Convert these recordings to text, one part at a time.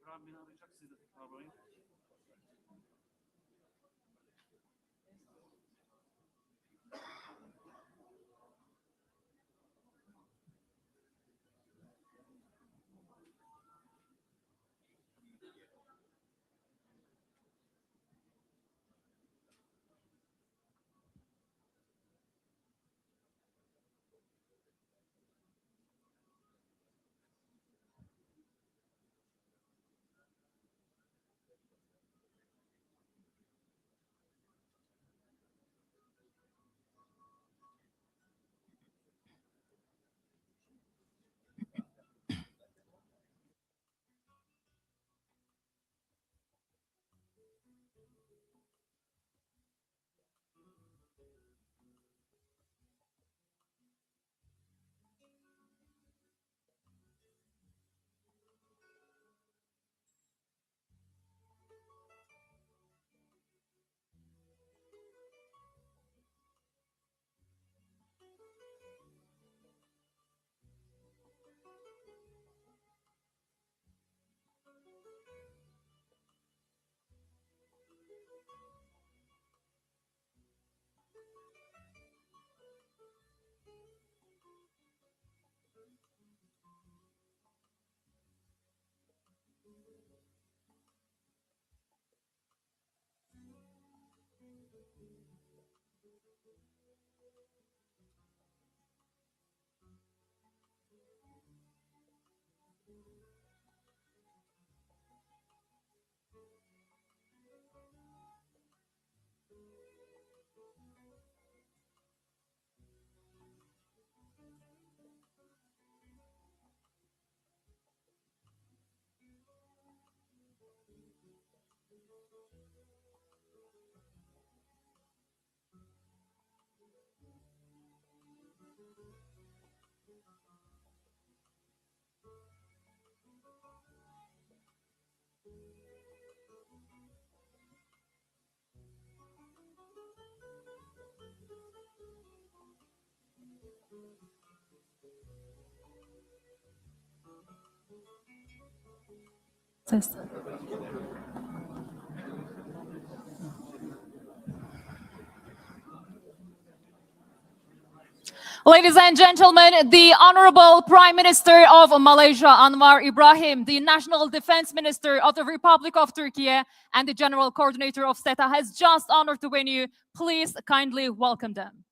Ibrahim beni arayacak, siz de tekrar arayın. Ses. Ladies and gentlemen, the Honourable Prime Minister of Malaysia, Anwar Ibrahim, the National Defence Minister of the Republic of Türkiye, and the General Coordinator of SETA has just honoured the venue. Please kindly welcome them.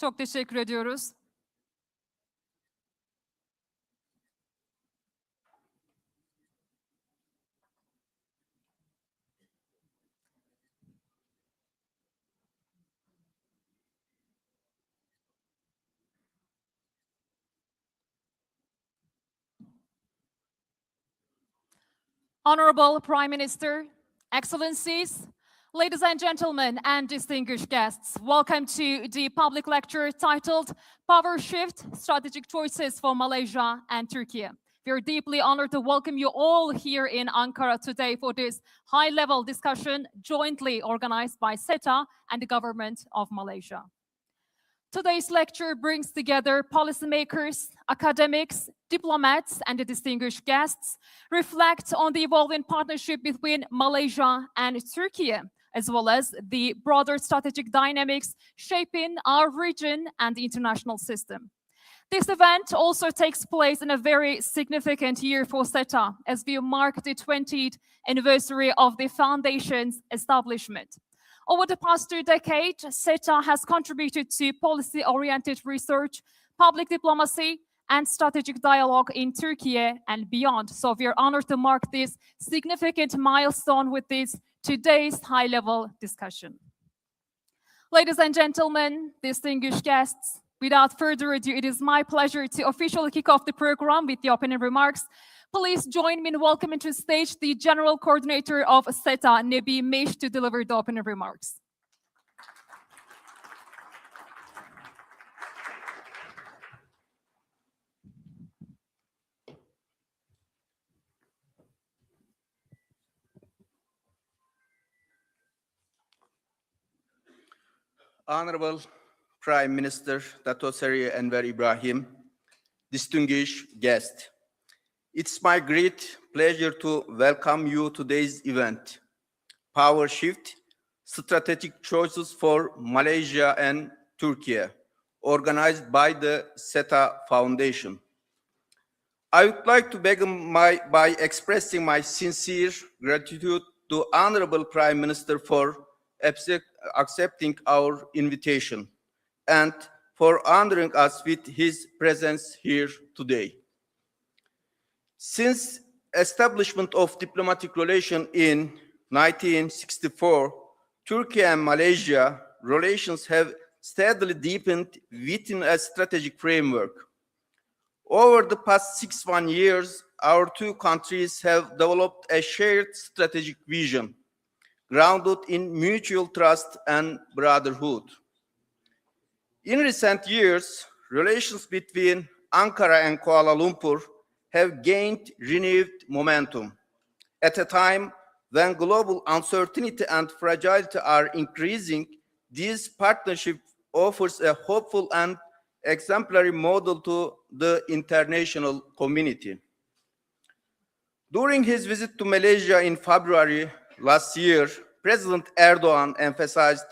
Çok teşekkür ediyoruz. Honourable Prime Minister, Excellencies, ladies and gentlemen, and distinguished guests, welcome to the public lecture titled Power Shift, Strategic Choices for Malaysia and Türkiye. We are deeply honored to welcome you all here in Ankara today for this high-level discussion jointly organized by SETA and the government of Malaysia. Today's lecture brings together policymakers, academics, diplomats, and the distinguished guests, reflect on the evolving partnership between Malaysia and Turkey, as well as the broader strategic dynamics shaping our region and the international system. This event also takes place in a very significant year for SETA, as we mark the 20th anniversary of the Foundation's establishment. Over the past 2 decades, SETA has contributed to policy-oriented research, public diplomacy, and strategic dialogue in Turkey and beyond. So we are honored to mark this significant milestone with this today's high-level discussion. Ladies and gentlemen, distinguished guests, without further ado, it is my pleasure to officially kick off the program with the opening remarks. Please join me in welcoming to the stage the General Coordinator of SETA, Nebi Mesh, to deliver the opening remarks. Honourable Prime Minister Dato Seri Anwar Ibrahim, distinguished guests, it's my great pleasure to welcome you to today's event, Power Shift, Strategic Choices for Malaysia and Türkiye, organized by the SETA Foundation. I would like to begin by expressing my sincere gratitude to Honourable Prime Minister for accepting our invitation and for honoring us with his presence here today. Since establishment of diplomatic relations in 1964, Turkey and Malaysia relations have steadily deepened within a strategic framework. Over the past 61 years, our two countries have developed a shared strategic vision, grounded in mutual trust and brotherhood. In recent years, relations between Ankara and Kuala Lumpur have gained renewed momentum. At a time when global uncertainty and fragility are increasing, this partnership offers a hopeful and exemplary model to the international community. During his visit to Malaysia in February last year, President Erdogan emphasized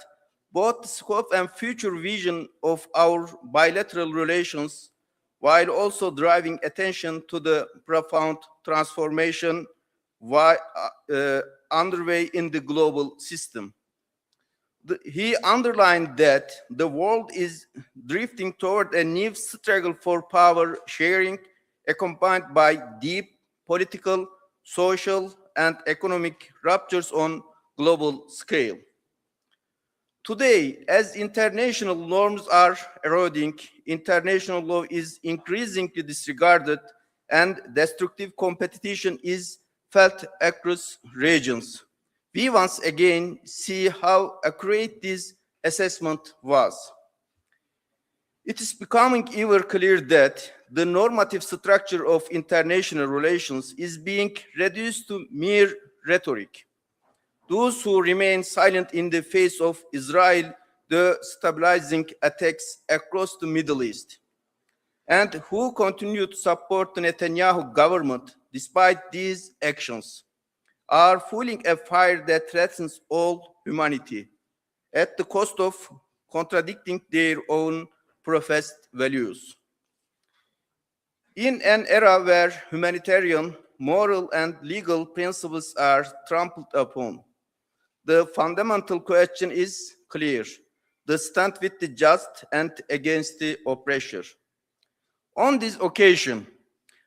both the scope and future vision of our bilateral relations, while also driving attention to the profound transformation underway in the global system. He underlined that the world is drifting toward a new struggle for power sharing, accompanied by deep political, social, and economic ruptures on global scale. Today, as international norms are eroding, international law is increasingly disregarded, and destructive competition is felt across regions. We once again see how accurate this assessment was. It is becoming ever clear that the normative structure of international relations is being reduced to mere rhetoric. Those who remain silent in the face of Israel destabilizing attacks across the Middle East, and who continue to support the Netanyahu government despite these actions, are fueling a fire that threatens all humanity at the cost of contradicting their own professed values. In an era where humanitarian, moral, and legal principles are trampled upon, the fundamental question is clear: the stand with the just and against the oppressor. On this occasion,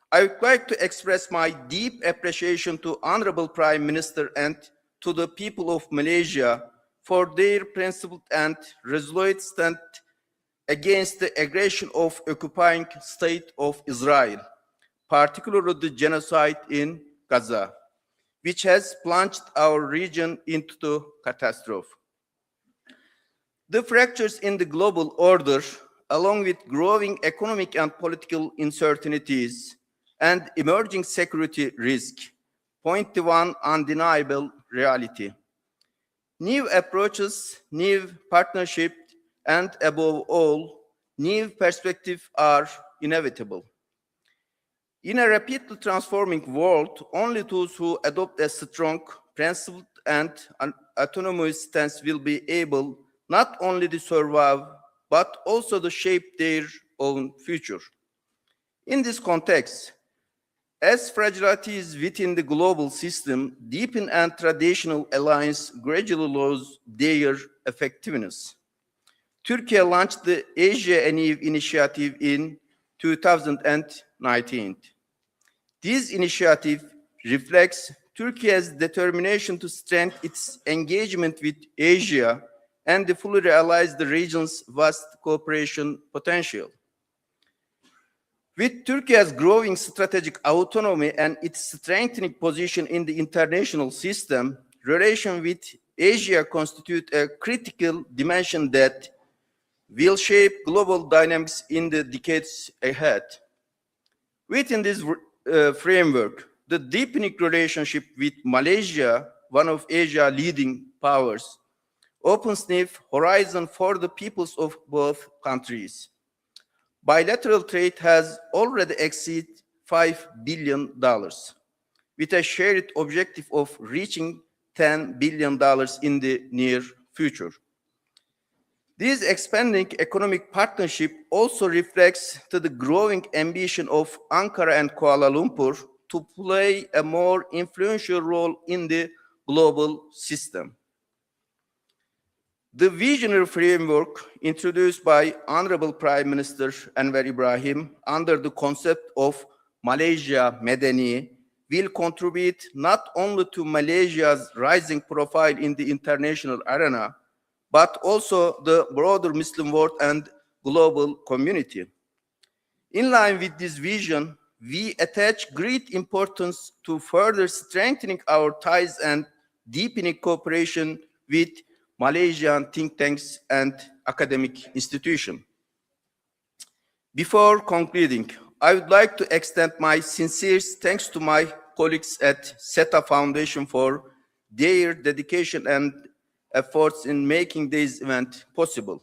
I would like to express my deep appreciation to Honourable Prime Minister and to the people of Malaysia for their principled and resolute stand against the aggression of occupying state of Israel, particularly the genocide in Gaza, which has plunged our region into the catastrophe. The fractures in the global order, along with growing economic and political uncertainties and emerging security risk, point to one undeniable reality. New approaches, new partnerships, and above all, new perspectives are inevitable. In a rapidly transforming world, only those who adopt a strong, principled, and autonomous stance will be able not only to survive, but also to shape their own future. In this context, as fragilities within the global system deepen and traditional alliance gradually lose their effectiveness, Turkey launched the Asia initiative in 2019. This initiative reflects Turkey's determination to strengthen its engagement with Asia and to fully realize the region's vast cooperation potential. With Turkey's growing strategic autonomy and its strengthening position in the international system, relations with Asia constitute a critical dimension that will shape global dynamics in the decades ahead. Within this framework, the deepening relationship with Malaysia, one of Asia's leading powers, opens new horizons for the peoples of both countries. Bilateral trade has already exceeded $5 billion, with a shared objective of reaching $10 billion in the near future. This expanding economic partnership also reflects the growing ambition of Ankara and Kuala Lumpur to play a more influential role in the global system. The visionary framework introduced by Honourable Prime Minister Anwar Ibrahim under the concept of Malaysia Medeni will contribute not only to Malaysia's rising profile in the international arena, but also the broader Muslim world and global community. In line with this vision, we attach great importance to further strengthening our ties and deepening cooperation with Malaysian think tanks and academic institutions. Before concluding, I would like to extend my sincere thanks to my colleagues at SETA Foundation for their dedication and efforts in making this event possible.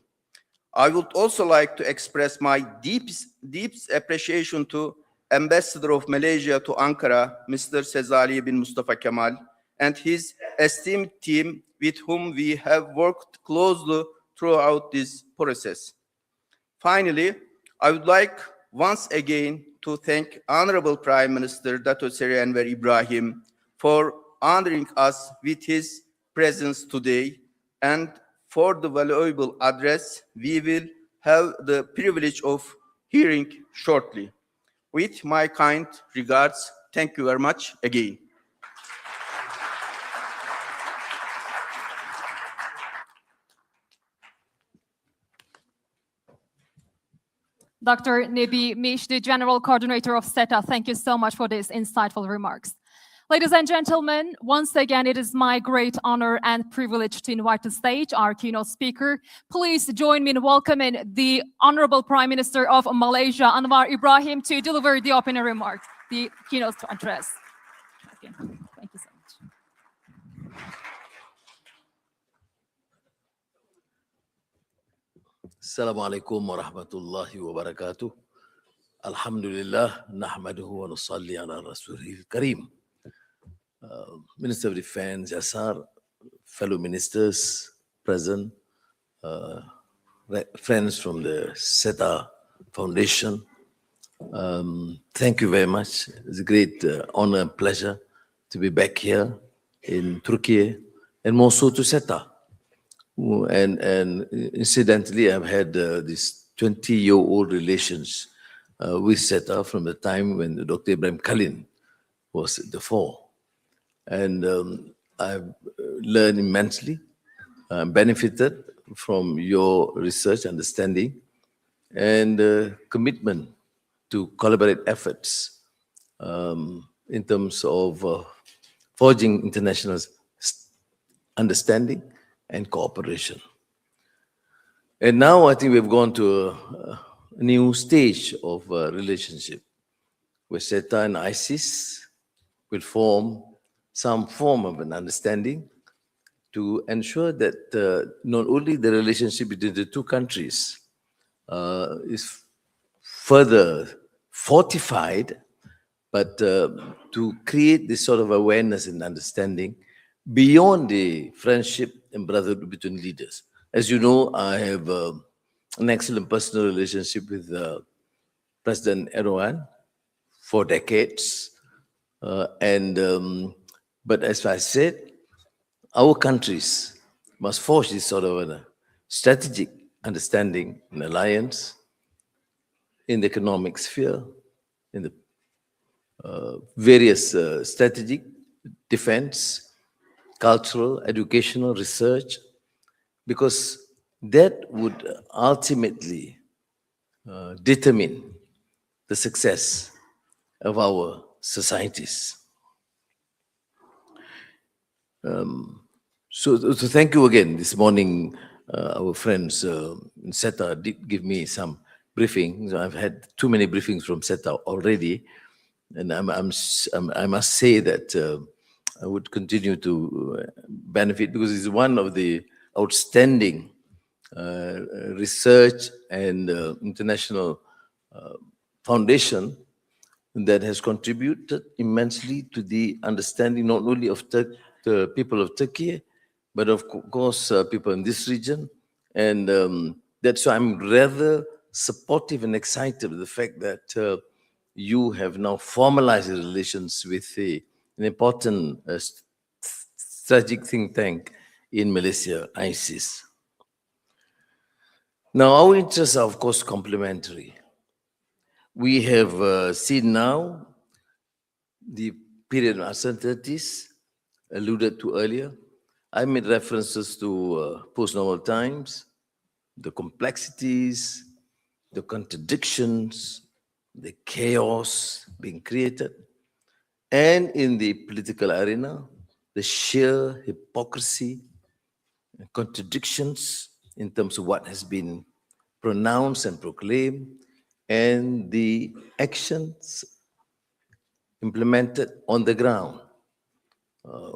I would also like to express my deepest appreciation to Ambassador of Malaysia to Ankara, Mr. Sezali bin Mustafa Kemal, and his esteemed team with whom we have worked closely throughout this process. Finally, I would like once again to thank Honourable Prime Minister Dato Seri Anwar Ibrahim for honoring us with his presence today and for the valuable address we will have the privilege of hearing shortly. With my kind regards, thank you very much again. Dr. Nebi Mish, the General Coordinator of SETA, thank you so much for these insightful remarks. Ladies and gentlemen, once again, it is my great honor and privilege to invite to stage our keynote speaker. Please join me in welcoming the Honourable Prime Minister of Malaysia, Anwar Ibrahim, to deliver the opening remarks, the keynote address. Okay. Thank you so much. Assalamualaikum warahmatullahi wabarakatuh. Alhamdulillah, nahmaduhu wa nusalli ala rasulil kareem. Minister of Defense, Yasar, fellow ministers present, friends from the SETA Foundation, thank you very much. It's a great honor and pleasure to be back here in Turkey and more so to SETA. And incidentally, I've had this 20-year-old relations with SETA from the time when Dr. Ibrahim Khalil was at the fore. And I've learned immensely, benefited from your research, understanding, and commitment to collaborate efforts in terms of forging international understanding and cooperation. And now I think we've gone to a new stage of relationship where SETA and ISIS will form some form of an understanding to ensure that not only the relationship between the two countries is further fortified, but to create this sort of awareness and understanding beyond the friendship and brotherhood between leaders. As you know, I have an excellent personal relationship with President Erdogan for decades. But as I said, our countries must forge this sort of a strategic understanding and alliance in the economic sphere, in the various strategic, defense, cultural, educational, research, because that would ultimately determine the success of our societies. So thank you again. This morning, our friends in SETA did give me some briefings. I've had too many briefings from SETA already, and I must say that I would continue to benefit, because it's one of the outstanding research and international foundation that has contributed immensely to the understanding not only of the people of Turkey, but of course people in this region. And that's why I'm rather supportive and excited with the fact that you have now formalized the relations with an important strategic think tank in Malaysia, ISIS. Now, our interests are, of course, complementary. We have seen now the period of uncertainties alluded to earlier. I made references to post-normal times, the complexities, the contradictions, the chaos being created, and in the political arena, the sheer hypocrisy and contradictions in terms of what has been pronounced and proclaimed, and the actions implemented on the ground,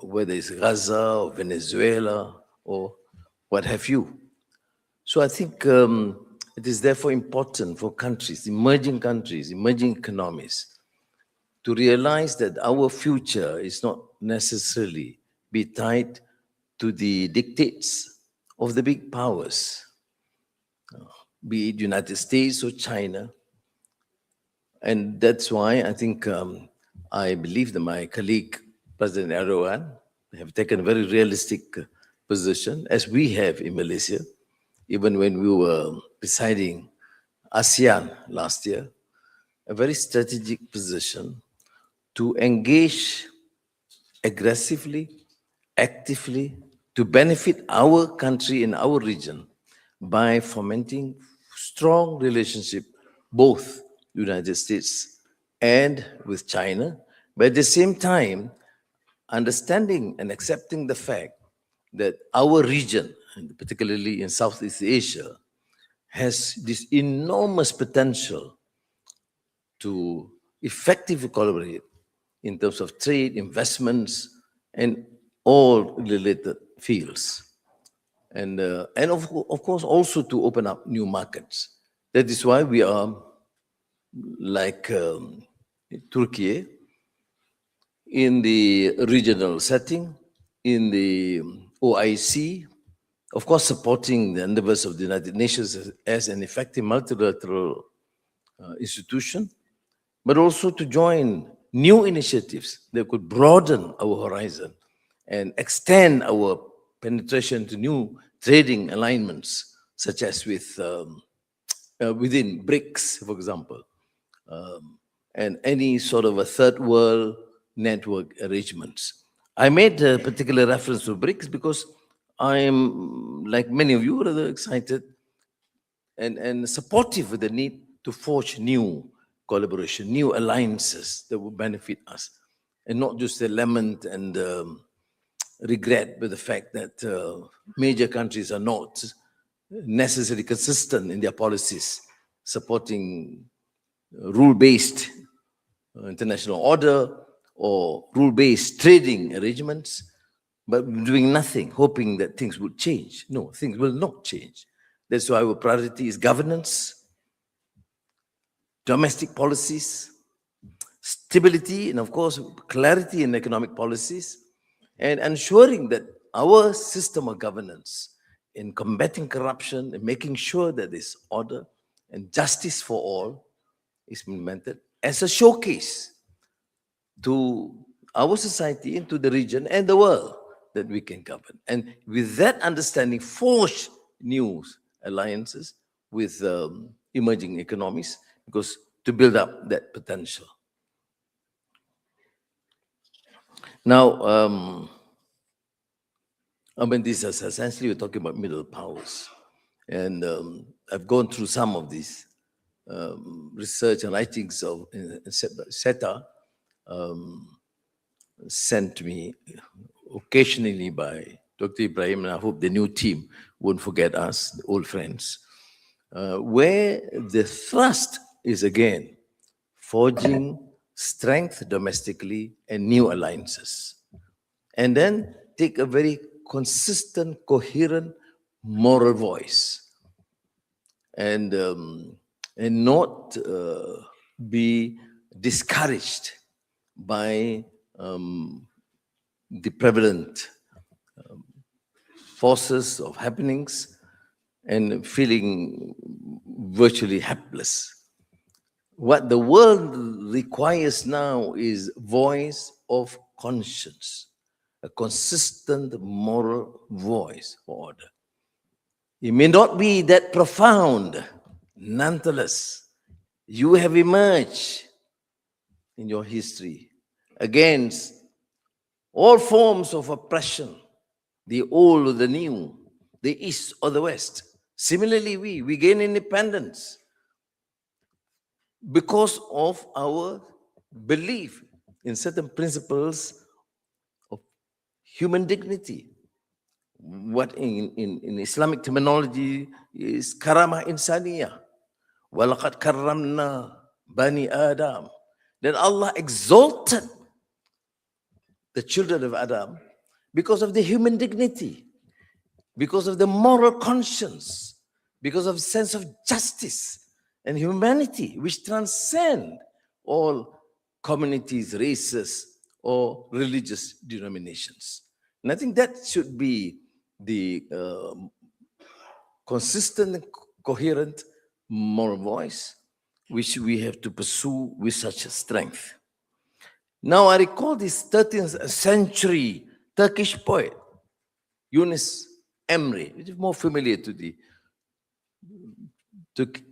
whether it's Gaza or Venezuela or what have you. So I think it is therefore important for countries, emerging economies, to realize that our future is not necessarily be tied to the dictates of the big powers, be it United States or China. And that's why I think I believe that my colleague, President Erdogan, have taken a very realistic position, as we have in Malaysia, even when we were presiding ASEAN last year, a very strategic position to engage aggressively, actively, to benefit our country and our region by fomenting strong relationship, both United States and with China, but at the same time, understanding and accepting the fact that our region, and particularly in Southeast Asia, has this enormous potential to effectively collaborate in terms of trade, investments, and all related fields. And of course, also to open up new markets. That is why we are, like Türkiye, in the regional setting, in the OIC, of course, supporting the endeavors of the United Nations as an effective multilateral institution, but also to join new initiatives that could broaden our horizon and extend our penetration to new trading alignments, such as with within BRICS, for example, and any sort of a third world network arrangements. I made a particular reference to BRICS because I am, like many of you, rather excited and supportive of the need to forge new collaboration, new alliances that will benefit us, and not just lament and regret with the fact that major countries are not necessarily consistent in their policies, supporting rule-based international order or rule-based trading arrangements, but doing nothing, hoping that things would change. No, things will not change. That's why our priority is governance, domestic policies, stability, and of course, clarity in economic policies, and ensuring that our system of governance in combating corruption and making sure that there's order and justice for all is implemented as a showcase to our society, into the region and the world that we can govern. And with that understanding, forge new alliances with emerging economies, because to build up that potential. Now, I mean, this is essentially, we're talking about middle powers. And I've gone through some of these research and writings of SETA, sent to me occasionally by Dr. Ibrahim, and I hope the new team won't forget us, the old friends, where the thrust is again forging strength domestically and new alliances. And then take a very consistent, coherent moral voice, and not be discouraged by the prevalent forces of happenings and feeling virtually helpless. What the world requires now is voice of conscience, a consistent moral voice for order. It may not be that profound. Nonetheless, you have emerged in your history against all forms of oppression, the old or the new, the east or the west. Similarly, we gain independence because of our belief in certain principles of human dignity. What in Islamic terminology is karamah insaniyah. وَلَقَدْ كَرَّمْنَا بَنِي Adam. That Allah exalted the children of Adam because of the human dignity, because of the moral conscience, because of sense of justice and humanity, which transcend all communities, races, or religious denominations. And I think that should be the consistent, coherent moral voice which we have to pursue with such a strength. Now, I recall this 13th century Turkish poet, Yunus Emre, which is more familiar to the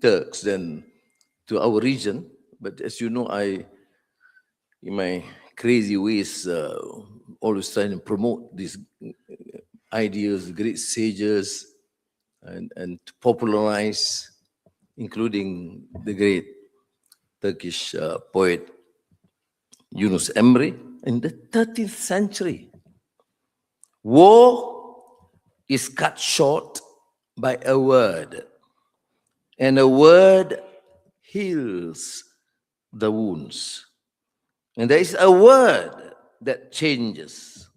Turks than to our region. But as you know, I, in my crazy ways, always trying to promote these ideas, great sages, and to popularize, including the great Turkish poet Yunus Emre in the 13th century. War is cut short by a word, and a word heals the wounds. And there is a word that changes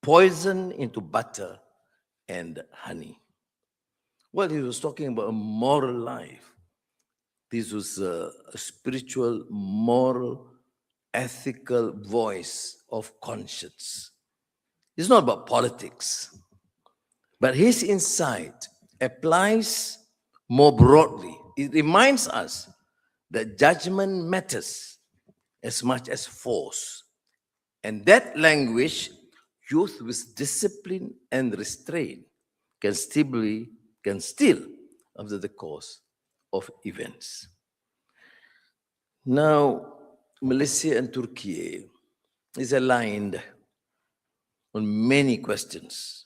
poison into butter and honey. Well, he was talking about a moral life. This was a spiritual, moral, ethical voice of conscience. It's not about politics, but his insight applies more broadly. It reminds us that judgment matters as much as force. And that language, used with discipline and restraint, can still under the course of events. Now, Malaysia and Turkey is aligned on many questions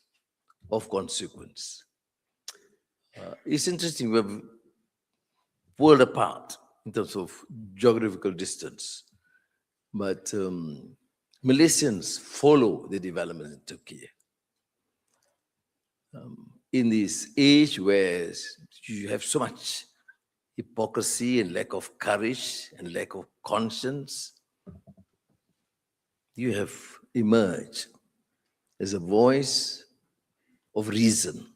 of consequence. It's interesting, we're world apart in terms of geographical distance, but Malaysians follow the development in Turkey. In this age where you have so much hypocrisy and lack of courage and lack of conscience, you have emerged as a voice of reason,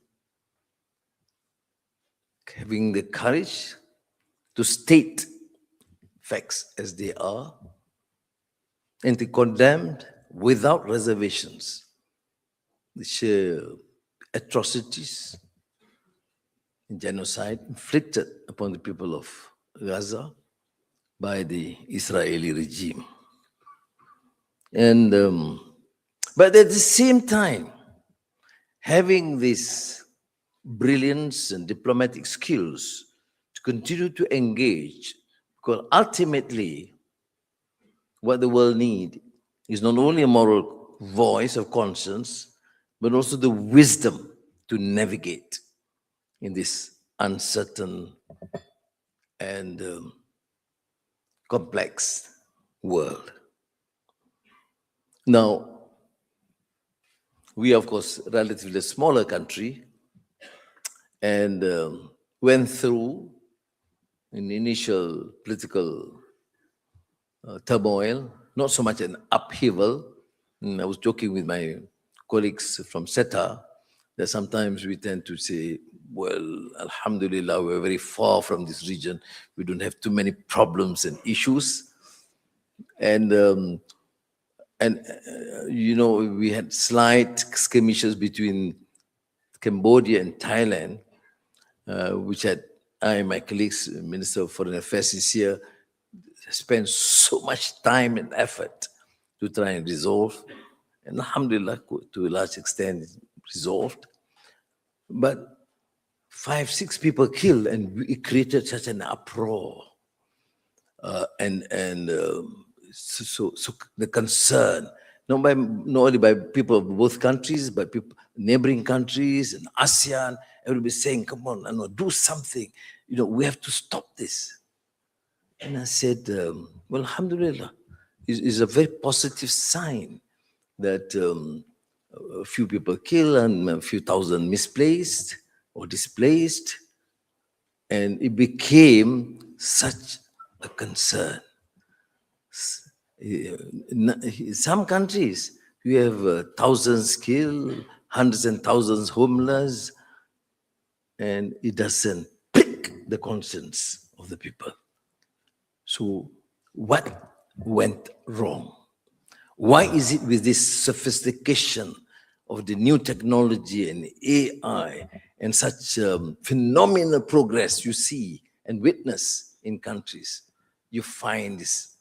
having the courage to state facts as they are, and to condemn without reservations the sheer atrocities and genocide inflicted upon the people of Gaza by the Israeli regime. And but at the same time, having this brilliance and diplomatic skills to continue to engage, because ultimately what the world needs is not only a moral voice of conscience, but also the wisdom to navigate in this uncertain and complex world. Now, we are, of course, relatively smaller country, and went through an initial political turmoil, not so much an upheaval. I was joking with my colleagues from SETA that sometimes we tend to say, well, Alhamdulillah, we're very far from this region. We don't have too many problems and issues. And you know, we had slight skirmishes between Cambodia and Thailand, which I and my colleagues, Minister of Foreign Affairs is here, spent so much time and effort to try and resolve. And Alhamdulillah, to a large extent, resolved. But 5, 6 people killed, and it created such an uproar. So the concern, not only by people of both countries, but people, neighboring countries and ASEAN, everybody saying, come on, Anwar, do something. You know, we have to stop this. And I said, well, Alhamdulillah, it's a very positive sign that a few people killed and a few thousand misplaced or displaced. And it became such a concern. In some countries, you have thousands killed, hundreds and thousands homeless, and it doesn't prick the conscience of the people. So what went wrong? Why is it with this sophistication of the new technology and AI and such phenomenal progress you see and witness in countries, you find this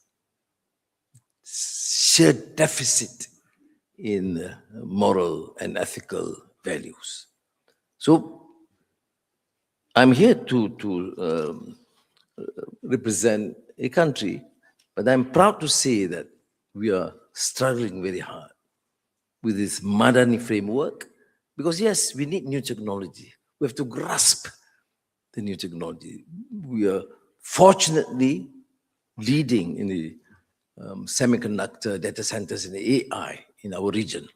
sheer deficit in moral and ethical values? So I'm here to represent a country, but I'm proud to say that we are struggling very hard with this Madani framework, because yes, we need new technology. We have to grasp the new technology. We are fortunately leading in the semiconductor data centers and AI in our region.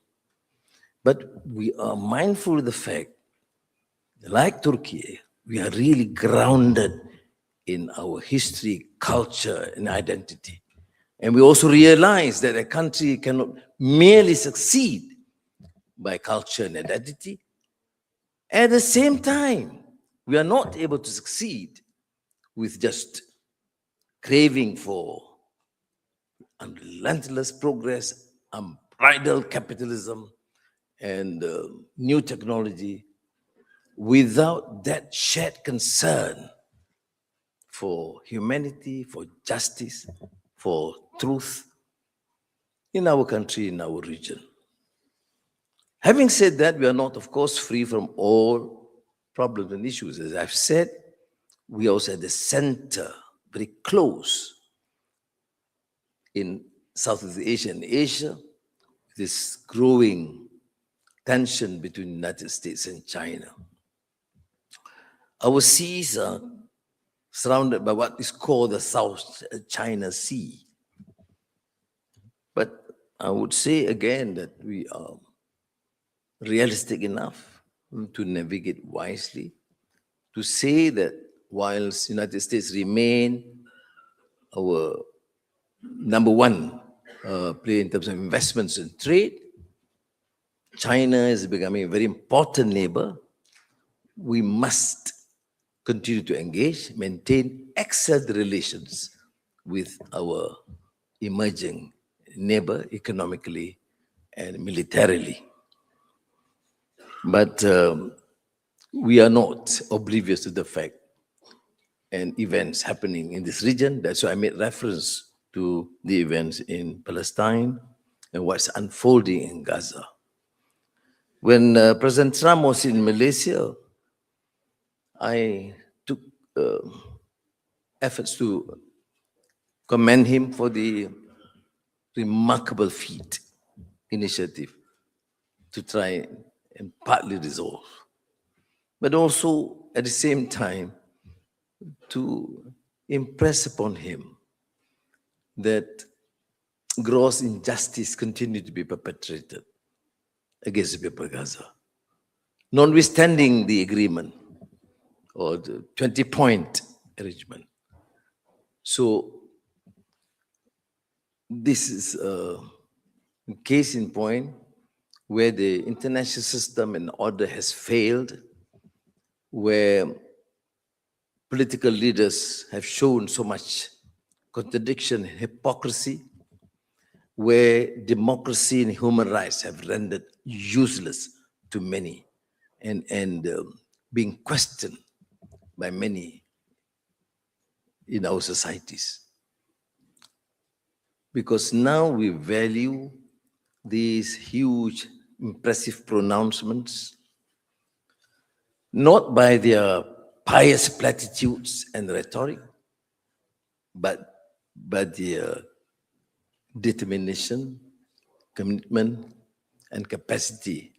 But we are mindful of the fact, like Turkey, we are really grounded in our history, culture, and identity. And we also realize that a country cannot merely succeed by culture and identity. At the same time, we are not able to succeed with just craving for relentless progress, unbridled capitalism, and new technology without that shared concern for humanity, for justice, for truth in our country, in our region. Having said that, we are not, of course, free from all problems and issues. As I've said, we are also at the center, very close in Southeast Asia and Asia, this growing tension between the United States and China. Our seas are surrounded by what is called the South China Sea. But I would say again that we are realistic enough to navigate wisely, to say that whilst United States remain our number one player in terms of investments and trade, China is becoming a very important neighbor. We must continue to engage, maintain excellent relations with our emerging neighbor economically and militarily. But we are not oblivious to the fact and events happening in this region. That's why I made reference to the events in Palestine and what's unfolding in Gaza. When President Trump was in Malaysia, I took efforts to commend him for the remarkable feat initiative to try and partly resolve, but also at the same time to impress upon him that gross injustice continued to be perpetrated against the people of Gaza, notwithstanding the agreement or the 20-point arrangement. So this is a case in point where the international system and order has failed, where political leaders have shown so much contradiction and hypocrisy, where democracy and human rights have rendered useless to many and being questioned by many in our societies. Because now we value these huge, impressive pronouncements, not by their pious platitudes and rhetoric, but by their determination, commitment, and capacity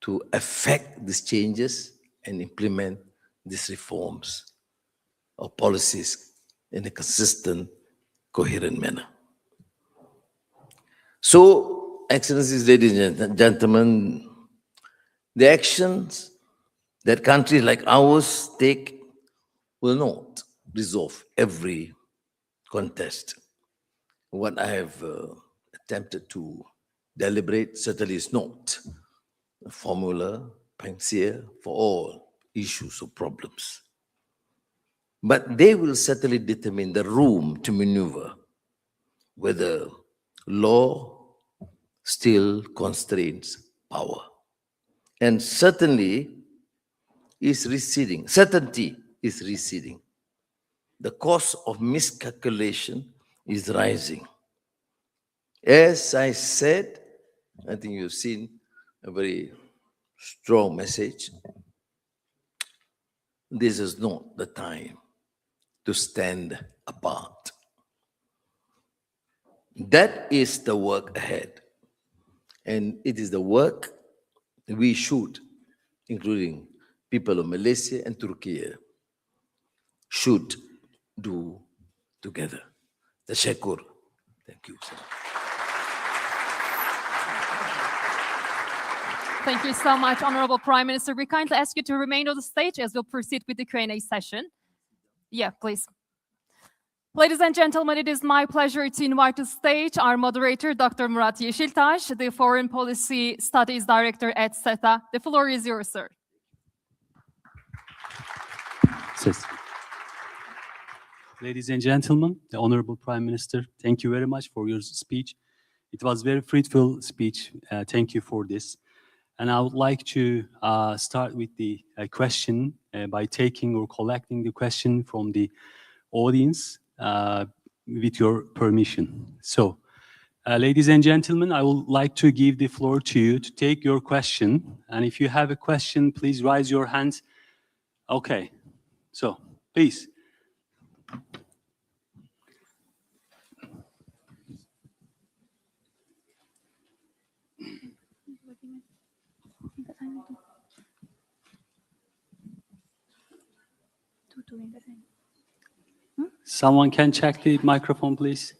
to affect these changes and implement these reforms or policies in a consistent, coherent manner. So, Excellencies, ladies and gentlemen, the actions that countries like ours take will not resolve every contest. What I have attempted to deliberate certainly is not a formula, panacea for all issues or problems. But they will certainly determine the room to maneuver, whether law still constrains power. And certainty is receding. The cost of miscalculation is rising. As I said, I think you've seen a very strong message. This is not the time to stand apart. That is the work ahead. And it is the work we should, including people of Malaysia and Türkiye, should do together. Tashakur. Thank you, sir. Thank you so much, Honourable Prime Minister. We kindly ask you to remain on the stage as we'll proceed with the Q&A session. Yeah, please. Ladies and gentlemen, it is my pleasure to invite to the stage our moderator, Dr. Murat Yeşiltaş, the Foreign Policy Studies Director at SETA. The floor is yours, sir. Ladies and gentlemen, the Honourable Prime Minister, thank you very much for your speech. It was a very fruitful speech. Thank you for this. And I would like to start with the question by taking or collecting the question from the audience with your permission. So, ladies and gentlemen, I would like to give the floor to you to take your question. And if you have a question, please raise your hand. Okay, so please. Someone can check the microphone, please.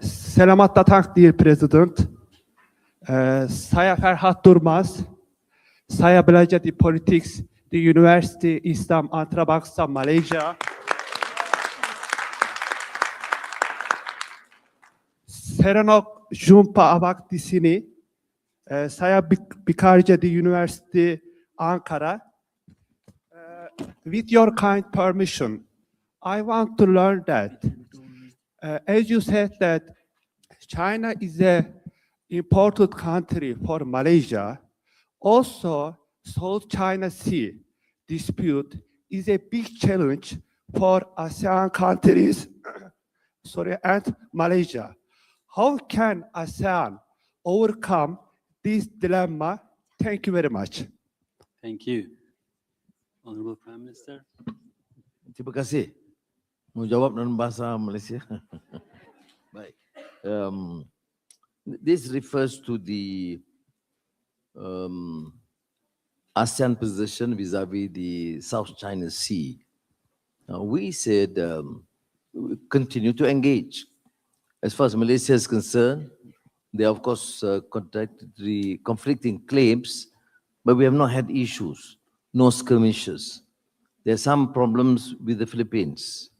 Selamat datang, dear President. Saya Ferhat Durmaz. Saya belajar di Politics di University Islam Antarabangsa Malaysia. Serenok jumpa awak di sini. Saya bekerja di University Ankara. With your kind permission, I want to learn that, as you said that China is a important country for Malaysia. Also, South China Sea dispute is a big challenge for ASEAN countries, and Malaysia. How can ASEAN overcome this dilemma? Thank you very much. Thank you. Honourable Prime Minister. Terima kasih. Mau jawab dalam bahasa Malaysia. Baik. This refers to the ASEAN position vis-à-vis the South China Sea. We said we continue to engage. As far as Malaysia is concerned, there are of course conflicting claims, but we have not had issues, no skirmishes. There are some problems with the Philippines.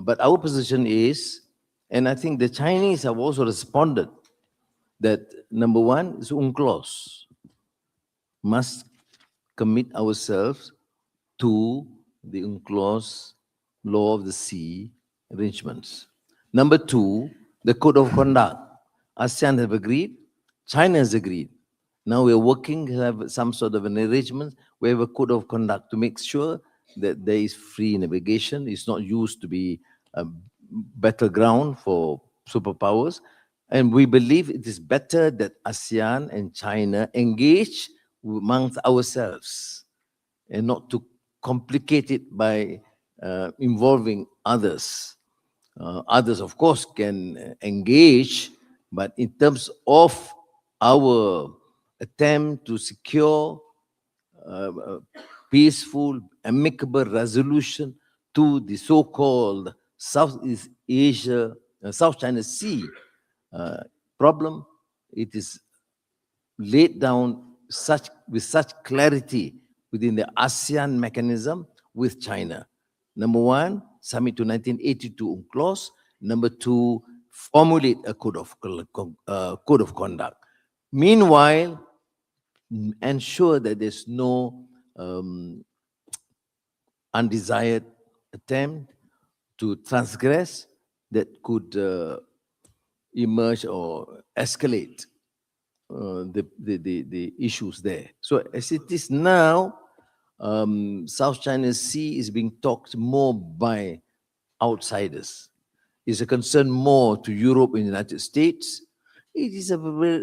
But our position is, and I think the Chinese have also responded, that number one is UNCLOS. Must commit ourselves to the UNCLOS law of the sea arrangements. Number two, the code of conduct. ASEAN have agreed, China has agreed. Now we are working to have some sort of an arrangement. We have a code of conduct to make sure that there is free navigation. It's not used to be a battleground for superpowers. And we believe it is better that ASEAN and China engage amongst ourselves and not to complicate it by involving others. Others, of course, can engage, but in terms of our attempt to secure peaceful, amicable resolution to the so-called Southeast Asia, South China Sea problem, it is laid down with such clarity within the ASEAN mechanism with China. Number one, submit to 1982 UNCLOS. Number two, formulate a code of conduct. Meanwhile, ensure that there's no undesired attempt to transgress that could emerge or escalate the issues there. So as it is now, South China Sea is being talked more by outsiders. It's a concern more to Europe and the United States. It is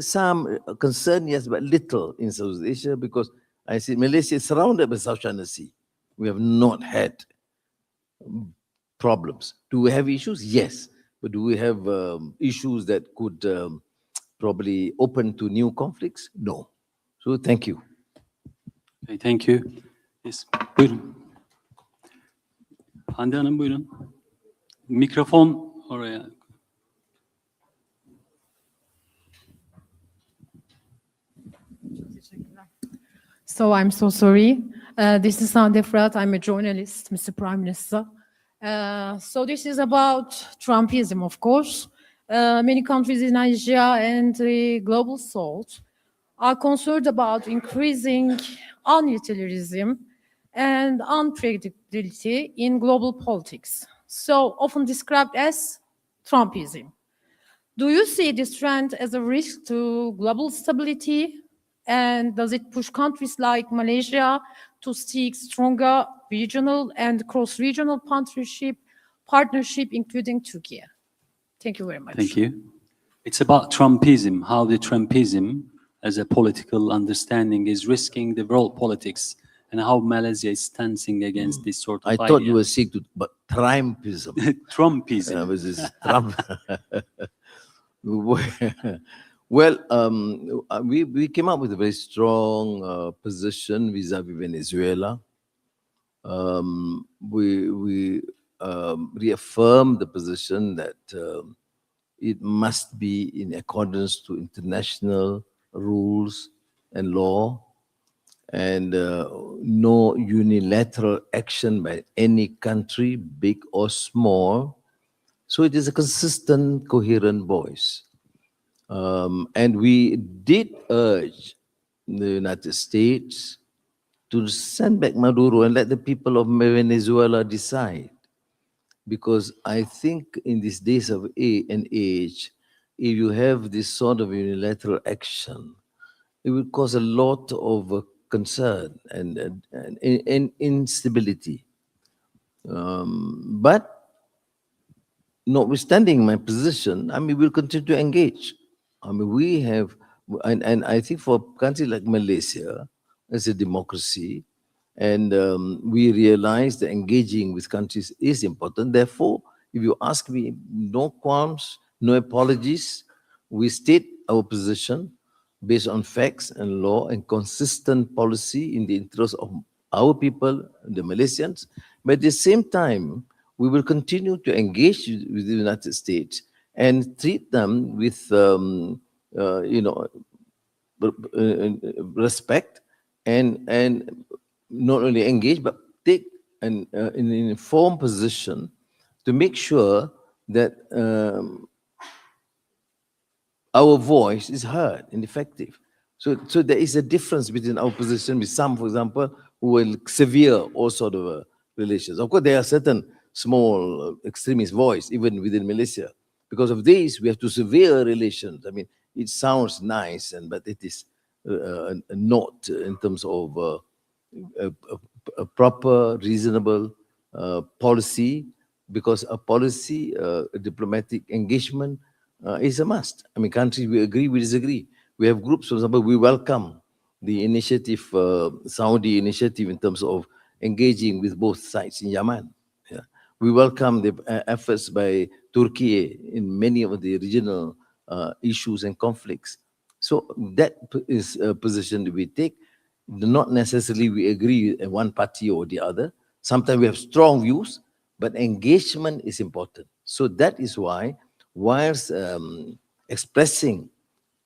some concern, yes, but little in South Asia, because I see Malaysia is surrounded by South China Sea. We have not had problems. Do we have issues? Yes. But do we have issues that could probably open to new conflicts? No. So thank you. Okay, thank you. Yes, buyurun. Hande Hanım buyurun. Mikrofon oraya. So I'm so sorry. This is Hande Fırat. I'm a journalist, Mr. Prime Minister. So this is about Trumpism, of course. Many countries in Asia and the global south are concerned about increasing unutilitarianism and unpredictability in global politics, so often described as Trumpism. Do you see this trend as a risk to global stability? And does it push countries like Malaysia to seek stronger regional and cross-regional partnership, including Turkey? Thank you very much. Thank you. It's about Trumpism, how the Trumpism as a political understanding is risking the world politics, and how Malaysia is standing against this sort of I idea. thought you were saying, but Trumpism. Trumpism. This is Trump. Well, we came up with a very strong position vis-à-vis Venezuela. We reaffirmed the position that it must be in accordance to international rules and law, and no unilateral action by any country, big or small. So it is a consistent, coherent voice. And we did urge the United States to send back Maduro and let the people of Venezuela decide. Because I think in these days of an age, if you have this sort of unilateral action, it will cause a lot of concern and instability. But notwithstanding my position, I mean, we'll continue to engage. I mean, we have, and I think for a country like Malaysia, as a democracy, and we realize that engaging with countries is important. Therefore, if you ask me, no qualms, no apologies. We state our position based on facts and law and consistent policy in the interest of our people, the Malaysians. But at the same time, we will continue to engage with the United States and treat them with, respect and not only engage, but take an informed position to make sure that our voice is heard and effective. So there is a difference between our position with some, for example, who will sever all sort of relations. Of course, there are certain small extremist voice even within Malaysia. Because of this, we have to sever relations. I mean, it sounds nice, but it is not in terms of a proper, reasonable policy, because a policy, a diplomatic engagement is a must. I mean, countries, we agree, we disagree. We have groups, for example, we welcome the initiative, Saudi initiative in terms of engaging with both sides in Yemen. Yeah. We welcome the efforts by Türkiye in many of the regional issues and conflicts. So that is a position that we take. Not necessarily we agree with one party or the other. Sometimes we have strong views, but engagement is important. So that is why, whilst expressing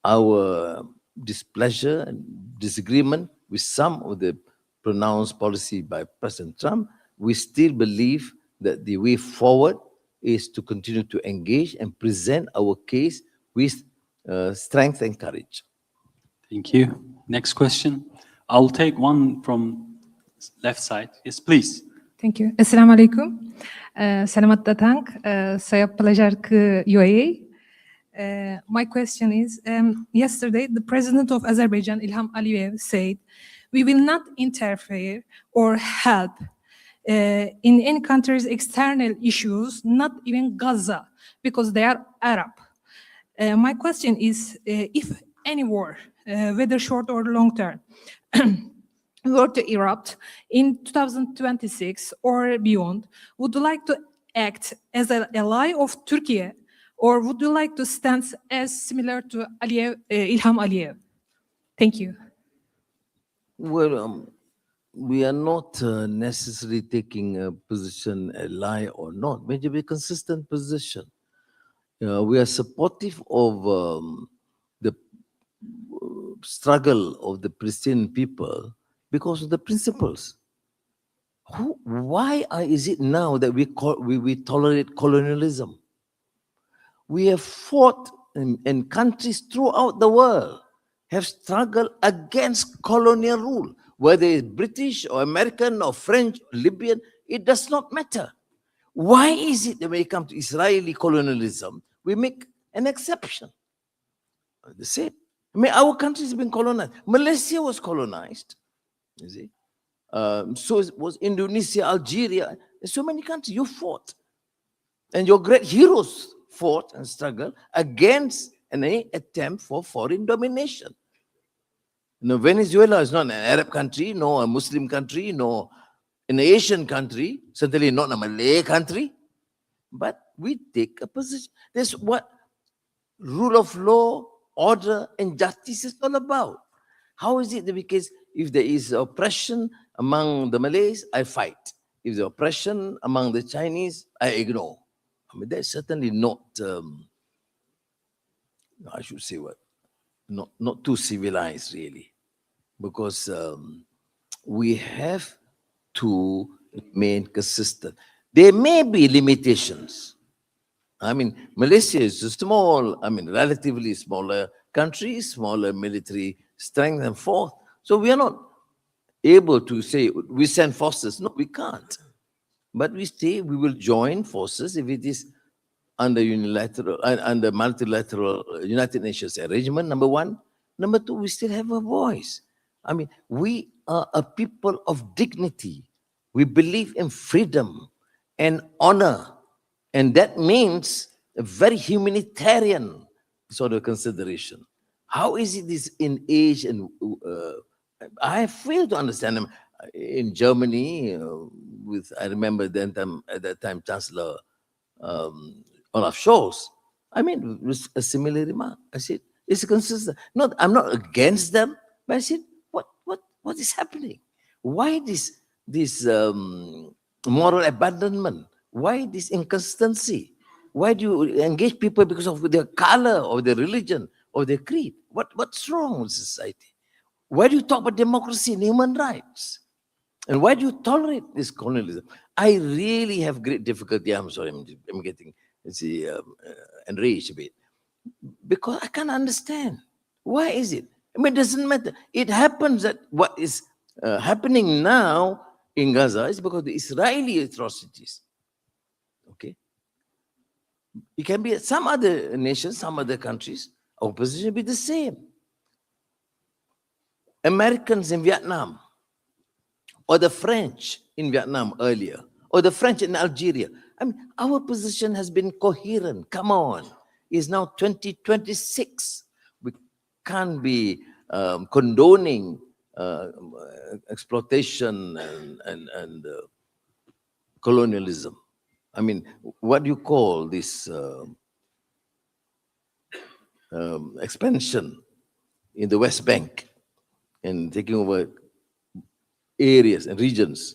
our displeasure and disagreement with some of the pronounced policy by President Trump, we still believe that the way forward is to continue to engage and present our case with strength and courage. Thank you. Next question. I'll take one from left side. Yes, please. Thank you. Assalamualaikum. Selamat datang. Saya pelajar ke UAE. My question is, yesterday the president of Azerbaijan, Ilham Aliyev, said, "We will not interfere or help in any country's external issues, not even Gaza, because they are Arab." My question is, if any war, whether short or long term, were to erupt in 2026 or beyond, would you like to act as an ally of Turkey, or would you like to stand as similar to Ilham Aliyev? Thank you. Well, we are not necessarily taking a position, ally or not. Maybe a consistent position. We are supportive of the struggle of the Palestinian people because of the principles. Why is it now that we tolerate colonialism? We have fought in countries throughout the world have struggled against colonial rule, whether it's British or American or French or Libyan, it does not matter. Why is it that when it comes to Israeli colonialism, we make an exception? The same. I mean, our country has been colonized. Malaysia was colonized, you see. So was Indonesia, Algeria, so many countries. You fought. And your great heroes fought and struggled against any attempt for foreign domination. No, Venezuela is not an Arab country, no a Muslim country, no an Asian country, certainly not a Malay country. But we take a position. That's what rule of law, order, and justice is all about. How is it that because if there is oppression among the Malays, I fight. If there's oppression among the Chinese, I ignore. I mean, that's certainly not, I should say what, not too civilized really, because we have to remain consistent. There may be limitations, I mean, Malaysia is a small, I mean, relatively smaller country, smaller military strength and forth. So we are not able to say we send forces. No, we can't. But we say we will join forces if it is under unilateral, under multilateral United Nations arrangement, number one. Number two, we still have a voice. I mean, we are a people of dignity. We believe in freedom and honor. And that means a very humanitarian sort of consideration. How is it this in age and I fail to understand them. In Germany, I remember then at that time Chancellor Olaf Scholz. I mean, it was a similar remark. I said, it's consistent. Not, I'm not against them, but I said, what is happening? Why this moral abandonment? Why this inconsistency? Why do you engage people because of their color or their religion or their creed? What's wrong with society? Why do you talk about democracy and human rights? And why do you tolerate this colonialism? I really have great difficulty. I'm sorry, I'm getting enraged a bit. Because I can't understand. Why is it? I mean, it doesn't matter. It happens that what is happening now in Gaza is because of the Israeli atrocities. Okay? It can be some other nations, some other countries, our position will be the same. Americans in Vietnam, or the French in Vietnam earlier, or the French in Algeria. I mean, our position has been coherent. Come on. It's now 2026. We can't be condoning exploitation and colonialism. I mean, what do you call this expansion in the West Bank and taking over areas and regions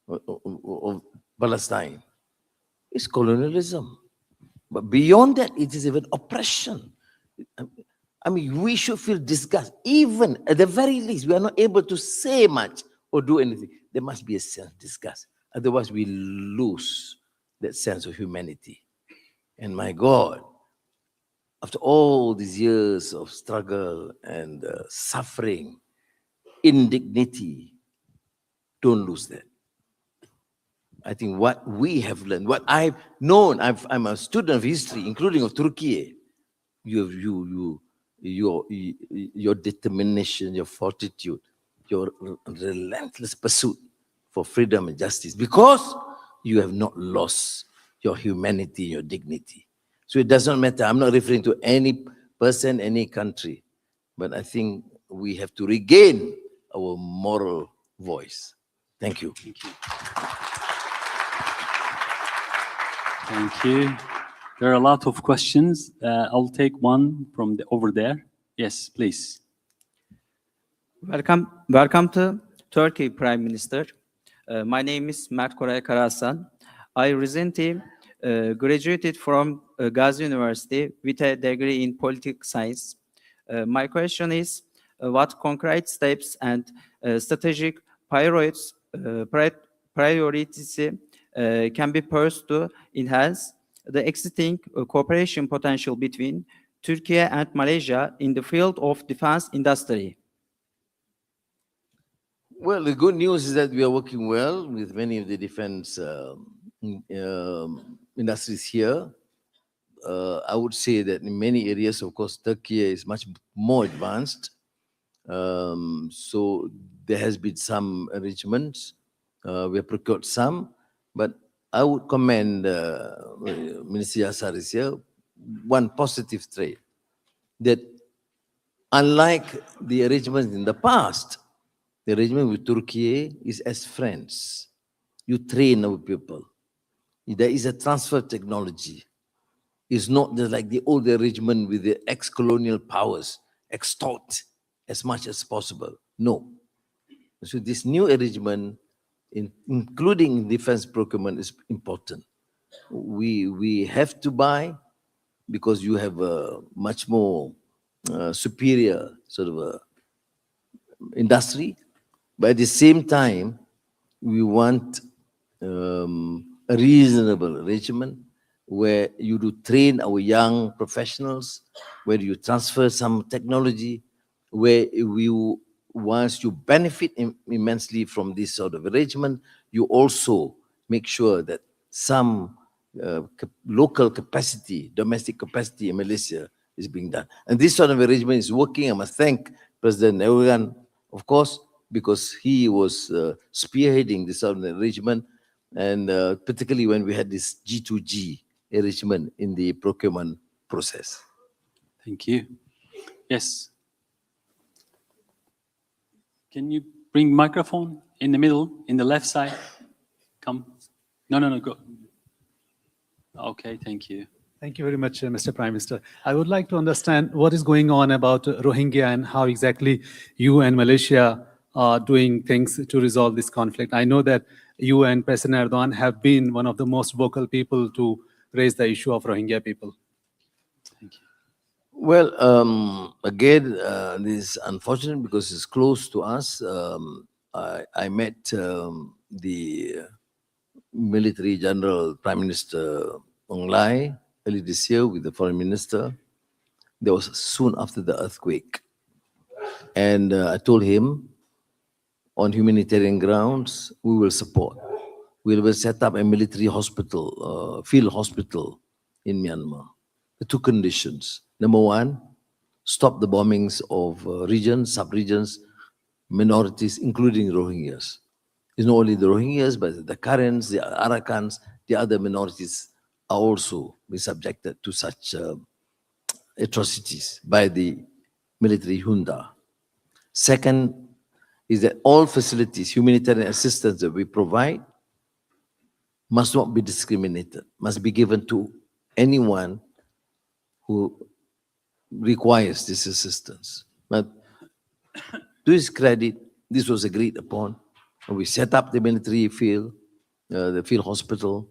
of Palestine? It's colonialism. But beyond that, it is even oppression. I mean, we should feel disgust. Even at the very least, we are not able to say much or do anything. There must be a sense of disgust. Otherwise, we lose that sense of humanity. And my God, after all these years of struggle and suffering, indignity, don't lose that. I think what we have learned, what I've known, I'm a student of history, including of Türkiye. Your determination, your fortitude, your relentless pursuit for freedom and justice, because you have not lost your humanity, your dignity. So it doesn't matter. I'm not referring to any person, any country, but I think we have to regain our moral voice. Thank you. Thank you. Thank you. There are a lot of questions. I'll take one from over there. Yes, please. Welcome to Turkey, Prime Minister. My name is Mert Koray Karahasan. I recently graduated from Gazi University with a degree in political science. My question is, what concrete steps and strategic priorities can be pursued to enhance the existing cooperation potential between Turkey and Malaysia in the field of defense industry? Well, the good news is that we are working well with many of the defense industries here. I would say that in many areas, of course, Turkey is much more advanced. So there has been some arrangements. We have procured some, but I would commend Minister Yasar is here, one positive trait, that unlike the arrangements in the past, the arrangement with Turkey is as friends. You train our people. There is a transfer of technology. It's not just like the old arrangement with the ex-colonial powers, extort as much as possible. No. So this new arrangement, including defense procurement, is important. We have to buy because you have a much more superior sort of industry. But at the same time, we want a reasonable arrangement where you do train our young professionals, where you transfer some technology, where once you benefit immensely from this sort of arrangement, you also make sure that some local capacity, domestic capacity in Malaysia is being done. And this sort of arrangement is working. I must thank President Erdogan, of course, because he was spearheading this sort of arrangement, and particularly when we had this G2G arrangement in the procurement process. Thank you. Yes. Can you bring microphone in the middle, in the left side? Come. No, go. Okay, thank you. Thank you very much, Mr. Prime Minister. I would like to understand what is going on about Rohingya and how exactly you and Malaysia are doing things to resolve this conflict. I know that you and President Erdogan have been one of the most vocal people to raise the issue of Rohingya people. Thank you. Well, again, this is unfortunate because it's close to us. I met the military general, Prime Minister Ong Lai, early this year with the foreign minister. That was soon after the earthquake. And I told him, on humanitarian grounds, we will support. We will set up a military hospital, field hospital in Myanmar. The two conditions. Number one, stop the bombings of regions, sub-regions, minorities, including Rohingyas. It's not only the Rohingyas, but the Karens, the Arakans, the other minorities are also being subjected to such atrocities by the military junta. Second is that all facilities, humanitarian assistance that we provide must not be discriminated, must be given to anyone who requires this assistance. But to his credit, this was agreed upon. We set up the military field, the field hospital.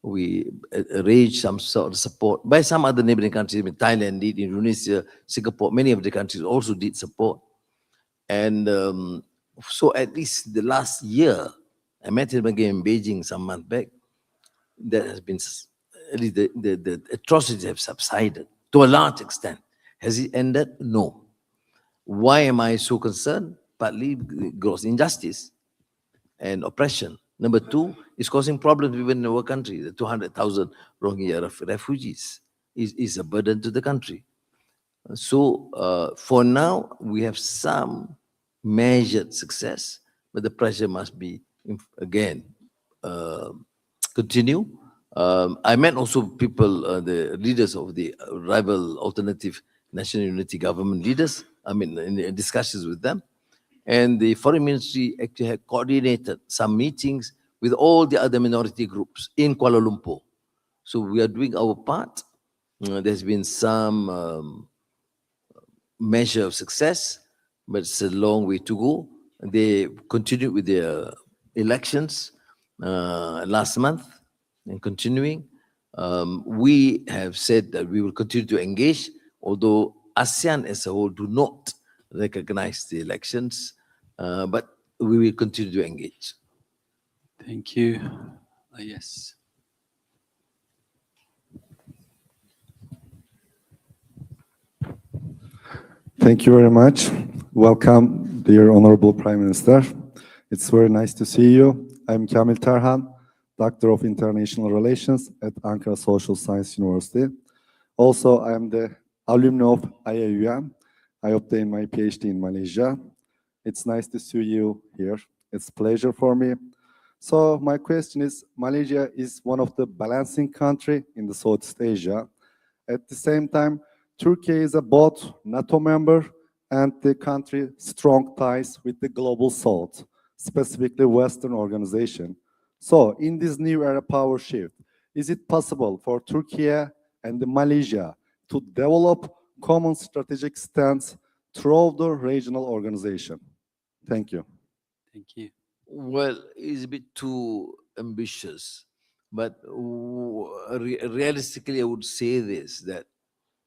We arranged some sort of support by some other neighboring countries. I mean, Thailand did, Indonesia, Singapore, many of the countries also did support. And so at least the last year, I met him again in Beijing some month back, that has been, at least the atrocities have subsided to a large extent. Has it ended? No. Why am I so concerned? Partly gross injustice and oppression. Number two, it's causing problems even in our country. The 200,000 Rohingya refugees is a burden to the country. So for now, we have some measured success, but the pressure must be, again, continue. I met also people, the leaders of the rival alternative national unity government leaders, I mean, in discussions with them. And the foreign ministry actually had coordinated some meetings with all the other minority groups in Kuala Lumpur. So we are doing our part. There's been some measure of success, but it's a long way to go. They continued with their elections last month and continuing. We have said that we will continue to engage, although ASEAN as a whole do not recognize the elections, but we will continue to engage. Thank you. Yes. Thank you very much. Welcome, dear Honorable Prime Minister. It's very nice to see you. I'm Kamil Tarhan, Doctor of International Relations at Ankara Social Science University. Also, I am the alumni of IAUM. I obtained my PhD in Malaysia. It's nice to see you here. It's a pleasure for me. So my question is, Malaysia is one of the balancing country in the Southeast Asia. At the same time, Turkey is a both NATO member and the country strong ties with the global South, specifically Western organization. So in this new era power shift, is it possible for Turkey and Malaysia to develop common strategic stance through the regional organization? Thank you. Thank you. Well, it's a bit too ambitious, but realistically, I would say this, that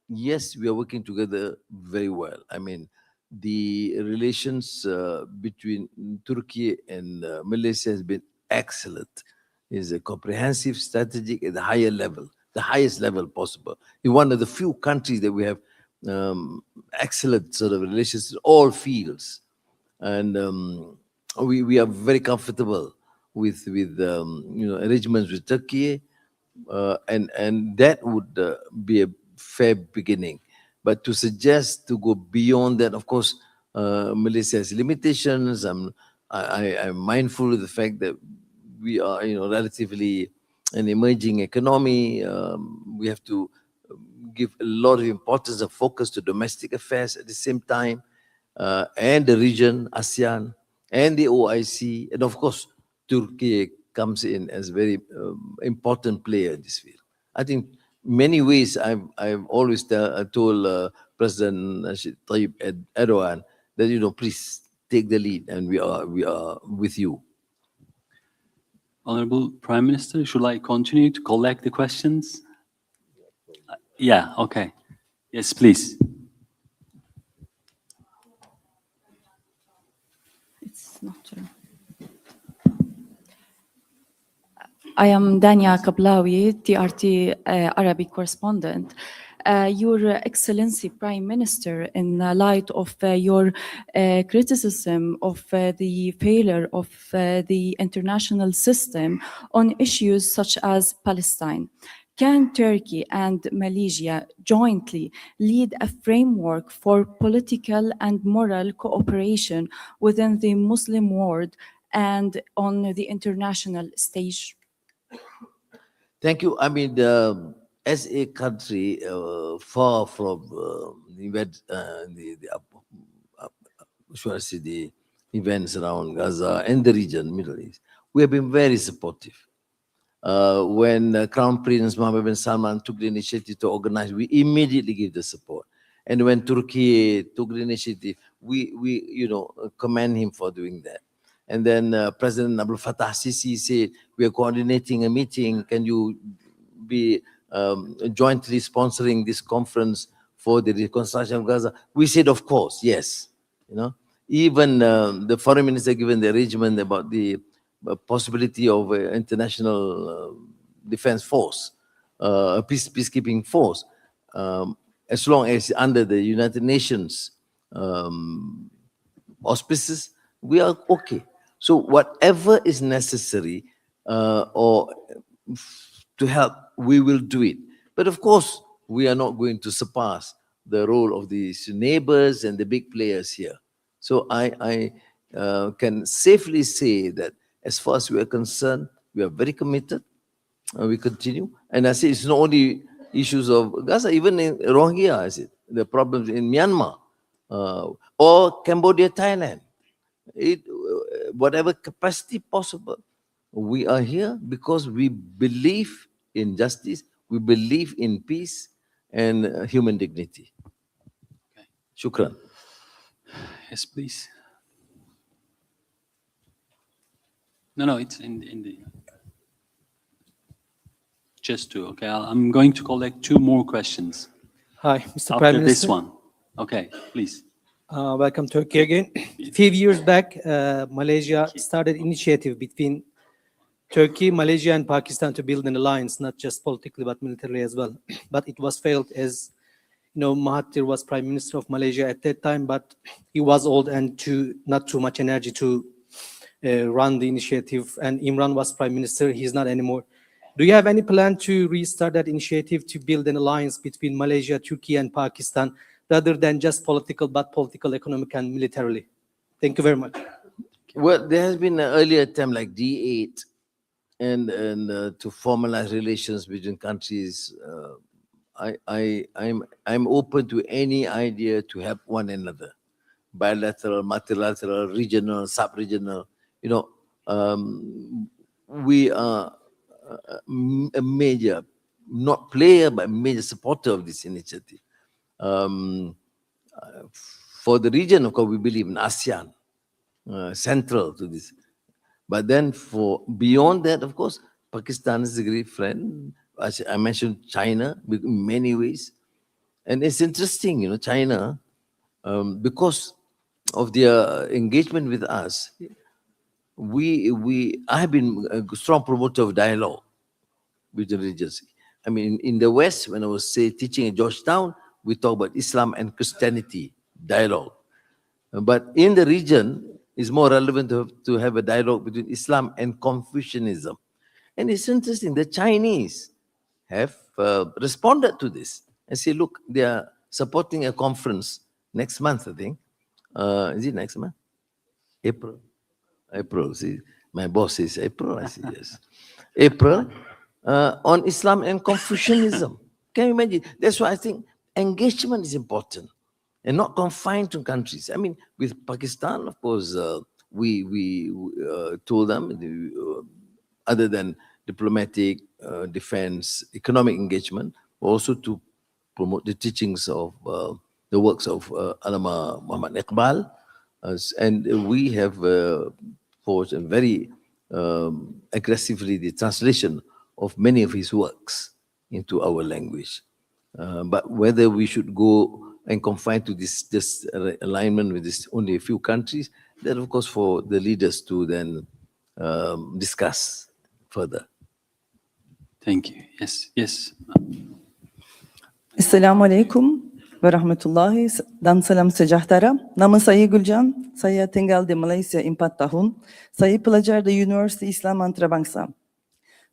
yes, we are working together very well. I mean, the relations between Turkey and Malaysia has been excellent. It's a comprehensive, strategic at a higher level. the highest level possible. We're one of the few countries that we have excellent sort of relations in all fields. And we are very comfortable with arrangements with Turkey, and that would be a fair beginning. But to suggest to go beyond that, of course, Malaysia has limitations. I'm mindful of the fact that we are, relatively an emerging economy. We have to give a lot of importance and focus to domestic affairs at the same time, and the region, ASEAN, and the OIC, and of course, Turkey comes in as a very important player in this field. I think many ways I've always told President Tayyip Erdogan that please take the lead, and we are with you. Honorable Prime Minister, should I continue to collect the questions? Yeah, okay. Yes, please. It's not true. I am Dania Kablawi, TRT Arabic correspondent. Your Excellency Prime Minister, in light of your criticism of the failure of the international system on issues such as Palestine, can Turkey and Malaysia jointly lead a framework for political and moral cooperation within the Muslim world and on the international stage? Thank you. I mean, as a country far from the events around Gaza and the region, Middle East, we have been very supportive. When Crown Prince Mohammed bin Salman took the initiative to organize, we immediately gave the support. And when Turkey took the initiative, we commend him for doing that. And then President Abdul Fattah Sisi said, we are coordinating a meeting. Can you be jointly sponsoring this conference for the reconstruction of Gaza? We said, of course, yes. Even the foreign minister given the arrangement about the possibility of an international defense force, a peacekeeping force, as long as under the United Nations auspices, we are okay. So whatever is necessary or to help, we will do it. But of course, we are not going to surpass the role of these neighbors and the big players here. So I can safely say that as far as we are concerned, we are very committed. We continue. And I say it's not only issues of Gaza, even in Rohingya, I said, the problems in Myanmar or Cambodia, Thailand. Whatever capacity possible, we are here because we believe in justice, we believe in peace and human dignity. Okay. Shukran. Yes, please. No, it's in the... Just two, okay. I'm going to collect two more questions. Hi, Mr. After Prime Minister. this one. Okay, please. Welcome to Turkey again. A few years back, Malaysia started initiative between Turkey, Malaysia, and Pakistan to build an alliance, not just politically but militarily as well. But it was failed, as Mahathir was Prime Minister of Malaysia at that time, but he was old and not too much energy to run the initiative. And Imran was Prime Minister; he's not anymore. Do you have any plan to restart that initiative to build an alliance between Malaysia, Turkey, and Pakistan, rather than just political, but political, economic, and militarily? Thank you very much. Well, there has been an earlier attempt like D8 and to formalize relations between countries. I'm open to any idea to help one another, bilateral, multilateral, regional, sub-regional. We are a major, not player, but major supporter of this initiative. For the region, of course, we believe in ASEAN, central to this. But then for beyond that, of course, Pakistan is a great friend. I mentioned China in many ways. And it's interesting, China, because of their engagement with us, I have been a strong promoter of dialogue with the regions. I mean, in the West, when I was teaching at Georgetown, we talk about Islam and Christianity dialogue. But in the region, it's more relevant to have a dialogue between Islam and Confucianism. And it's interesting, the Chinese have responded to this and say, look, they are supporting a conference next month, I think. Is it next month? April. See, my boss says April, I say yes. April, on Islam and Confucianism. Can you imagine? That's why I think engagement is important and not confined to countries. I mean, with Pakistan, of course, we told them, other than diplomatic, defense, economic engagement, also to promote the teachings of the works of Allama Muhammad Iqbal. And we have forged a very aggressively the translation of many of his works into our language. But whether we should go and confine to this alignment with this only a few countries, that of course for the leaders to then discuss further. Thank you. Yes. Assalamualaikum warahmatullahi dan salam sejahtera. Nama saya Guljan. Saya tinggal di Malaysia 4 tahun. Saya pelajar di University Islam Antarabangsa.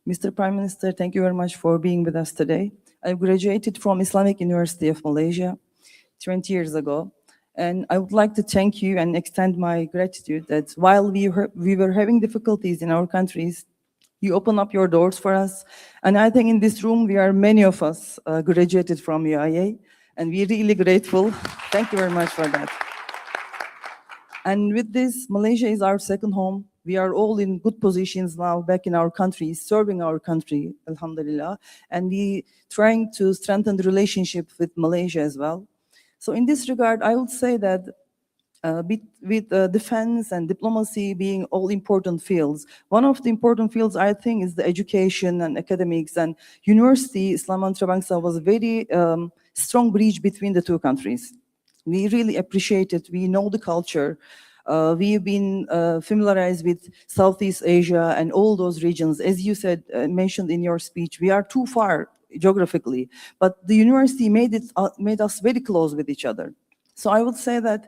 Mr. Prime Minister, thank you very much for being with us today. I graduated from Islamic University of Malaysia 20 years ago. And I would like to thank you and extend my gratitude that while we were having difficulties in our countries, you open up your doors for us. And I think in this room, many of us graduated from UIA, and we're really grateful. Thank you very much for that. And with this, Malaysia is our second home. We are all in good positions now back in our country, serving our country, alhamdulillah. And we trying to strengthen the relationship with Malaysia as well. So in this regard, I would say that with defense and diplomacy being all important fields, one of the important fields I think is the education and academics, and University Islam Antarabangsa was a very strong bridge between the two countries. We really appreciate it. We know the culture. We've been familiarized with Southeast Asia and all those regions. As you said, mentioned in your speech, we are too far geographically, but the university made us very close with each other. So I would say that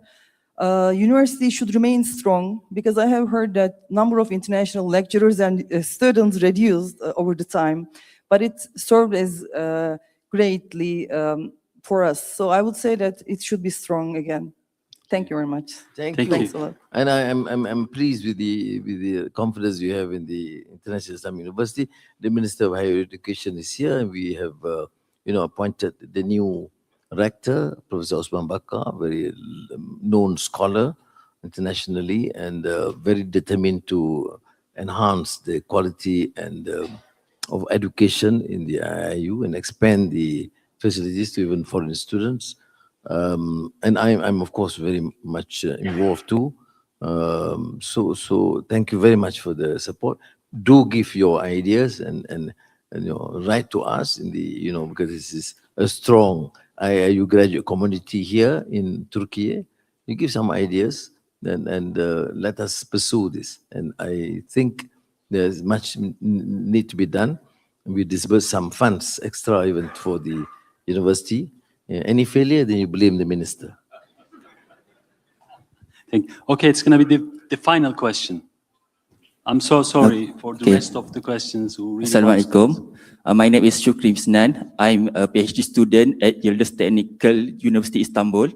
university should remain strong, because I have heard that number of international lecturers and students reduced over the time, but it served as greatly for us. So I would say that it should be strong again. Thank you very much. Thank you. Thanks a lot. And I'm pleased with the confidence you have in the International Islamic University. The Minister of Higher Education is here, and we have appointed the new rector, Professor Osman Bakar, very known scholar internationally, and very determined to enhance the quality and of education in the IIU and expand the facilities to even foreign students. And I'm of course very much involved too. So thank you very much for the support. Do give your ideas and write to us in the because this is a strong IIU graduate community here in Turkey. You give some ideas and let us pursue this. And I think there's much need to be done. We disburse some funds extra even for the university. Any failure, then you blame the minister. Okay, it's going to be the final question. I'm so sorry for the rest of the questions who really Assalamualaikum. My name is Shukri Bisnan. I'm a PhD student at Yildiz Technical University Istanbul.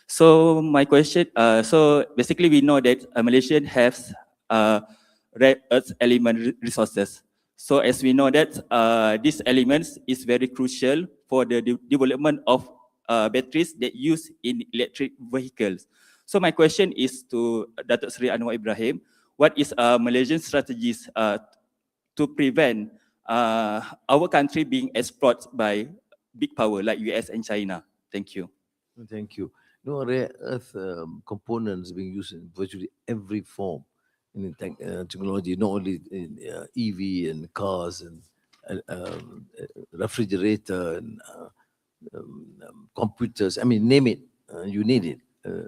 So my question, so basically we know that Malaysia has rare earth element resources. So as we know that these elements is very crucial for the development of batteries that use in electric vehicles. So my question is to Dato Seri Anwar Ibrahim, what is Malaysian strategies to prevent our country being exploited by big power like US and China? Thank you. Thank you. Rare earth components being used in virtually every form in technology, not only in EV and cars and refrigerator and computers. I mean, name it, you need it,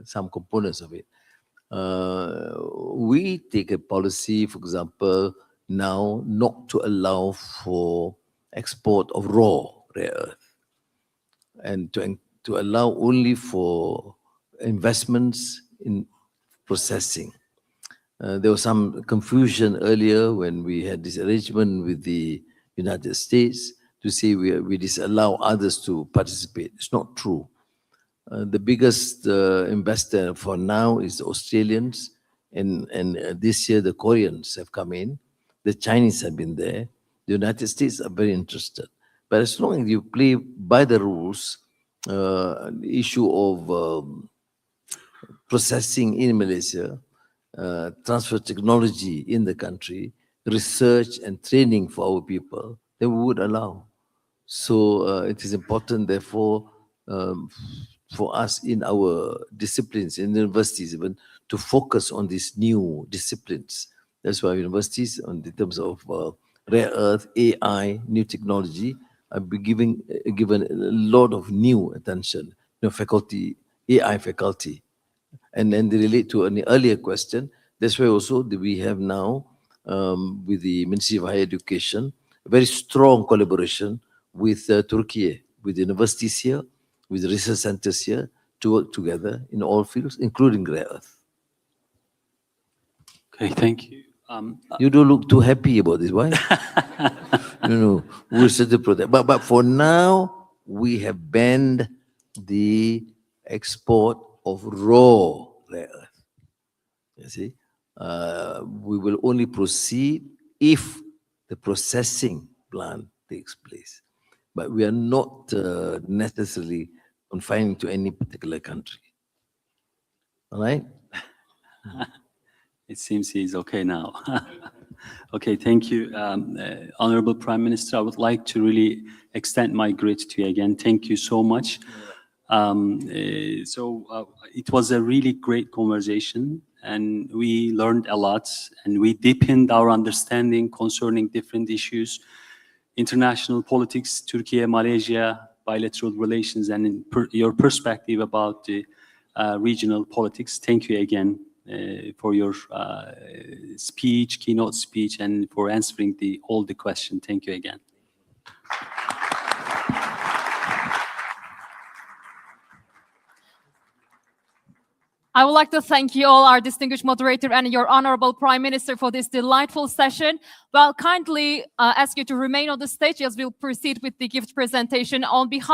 some components of it. We take a policy, for example, now not to allow for export of raw rare earth, and to allow only for investments in processing. There was some confusion earlier when we had this arrangement with the United States to say we disallow others to participate. It's not true. The biggest investor for now is the Australians, and this year the Koreans have come in. The Chinese have been there. The United States are very interested. But as long as you play by the rules, the issue of processing in Malaysia, transfer technology in the country, research and training for our people, then we would allow. So it is important, therefore, for us in our disciplines, in universities even, to focus on these new disciplines. That's why universities, in terms of rare earth, AI, new technology, have been given a lot of new attention. Faculty, AI faculty. And then they relate to an earlier question. That's why also we have now, with the Ministry of Higher Education, a very strong collaboration with Türkiye, with universities here, with research centers here, to work together in all fields, including rare earth. Okay, thank you. You don't look too happy about this, why? No, we'll settle protect. But for now, we have banned the export of raw rare earth. You see, we will only proceed if the processing plant takes place. But we are not necessarily confining to any particular country. All right? It seems he's okay now. Okay, thank you. Honorable Prime Minister, I would like to really extend my gratitude to you again. Thank you so much. It was a really great conversation, and we learned a lot, and we deepened our understanding concerning different issues, international politics, Türkiye, Malaysia, bilateral relations, and your perspective about the regional politics. Thank you again for your speech, keynote speech, and for answering all the questions. Thank you again. I would like to thank you all, our distinguished moderator and your Honourable Prime Minister, for this delightful session. Well, kindly ask you to remain on the stage as we'll proceed with the gift presentation on behalf